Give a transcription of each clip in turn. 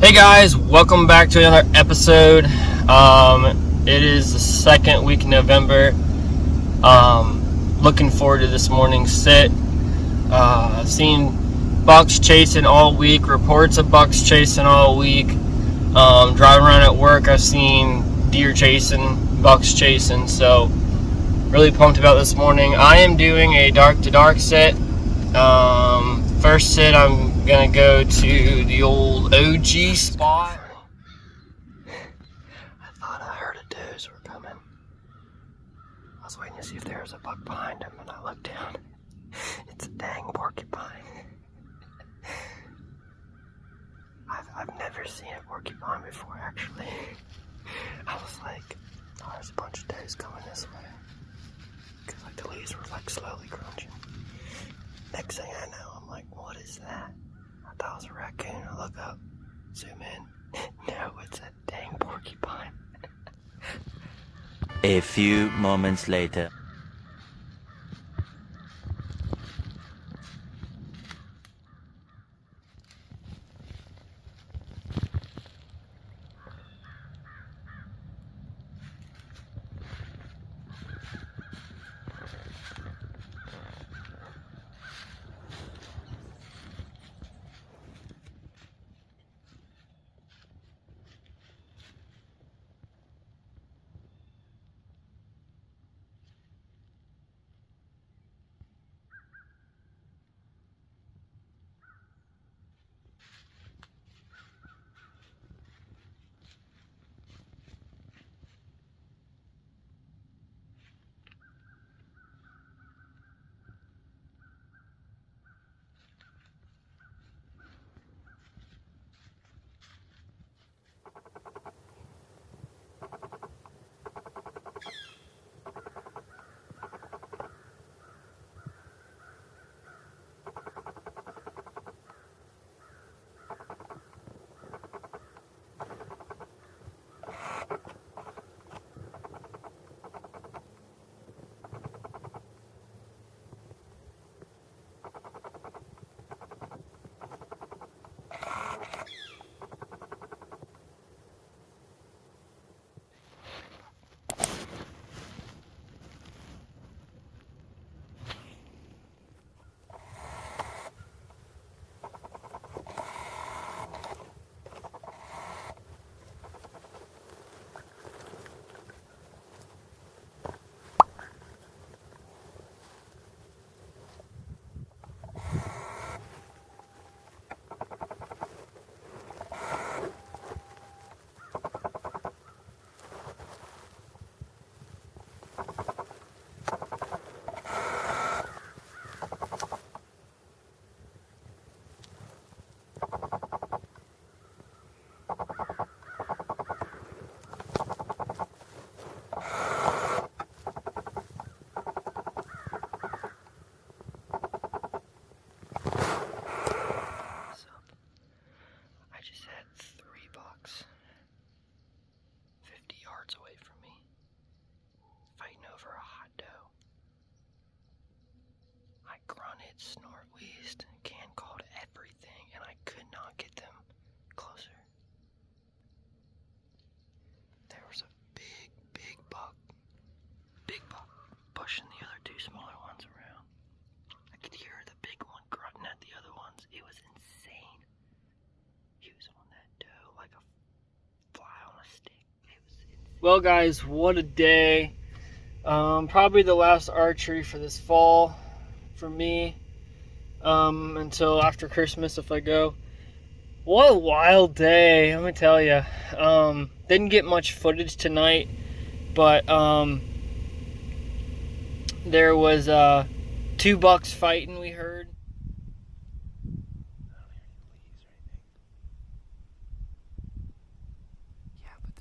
Hey guys, welcome back to another episode. It is the second week in November. Looking forward to this morning's sit. I've seen bucks chasing all week, reports of bucks chasing all week. Driving around at work, I've seen deer chasing, bucks chasing, so really pumped about this morning. I am doing a dark to dark sit. First sit, I'm gonna go to the old OG spot. I thought I heard a does were coming. I was waiting to see if there was a buck behind him, and I looked down. It's a dang porcupine. I've never seen a porcupine before, actually. I was like, oh, there's a bunch of does coming this way. Because like the leaves were like slowly crunching. Next thing I know, I'm like, what is that? I thought it was a raccoon. I look up, zoom in. No, it's a dang porcupine. A few moments later. Snort, wheezed, can called everything, and I could not get them closer. There was a big buck pushing the other two smaller ones around. I could hear the big one grunting at the other ones. It was insane. He was on that doe like a fly on a stick. It was insane. Well, guys, what a day. Probably the last archery for this fall for me. Until after Christmas if I go. What a wild day, let me tell you. Didn't get much footage tonight, but there was 2 bucks fighting, we heard. Yeah, but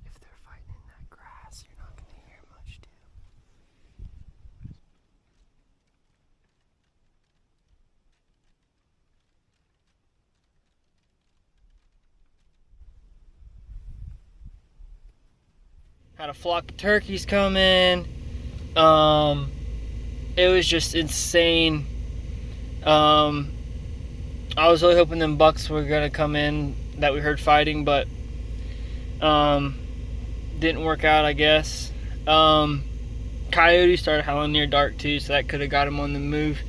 if they're fighting in that grass, you're not going to hear much, too. Had a flock of turkeys come in. It was just insane. I was really hoping them bucks were gonna come in that we heard fighting, but didn't work out, I guess. Coyotes started howling near dark too, so that could have got him on the move.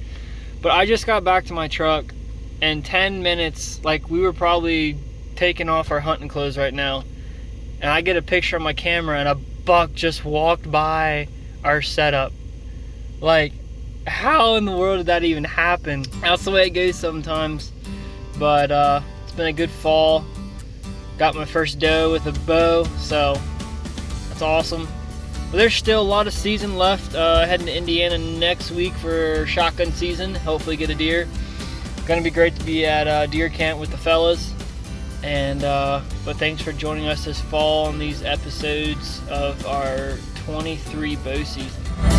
But I just got back to my truck, and 10 minutes, like we were probably taking off our hunting clothes right now, and I get a picture on my camera and a buck just walked by our setup. Like, how in the world did that even happen? That's the way it goes sometimes. But it's been a good fall. Got my first doe with a bow, so that's awesome. But there's still a lot of season left. Heading to Indiana next week for shotgun season. Hopefully get a deer. Gonna be great to be at deer camp with the fellas. And but thanks for joining us this fall on these episodes of our 23 bow season.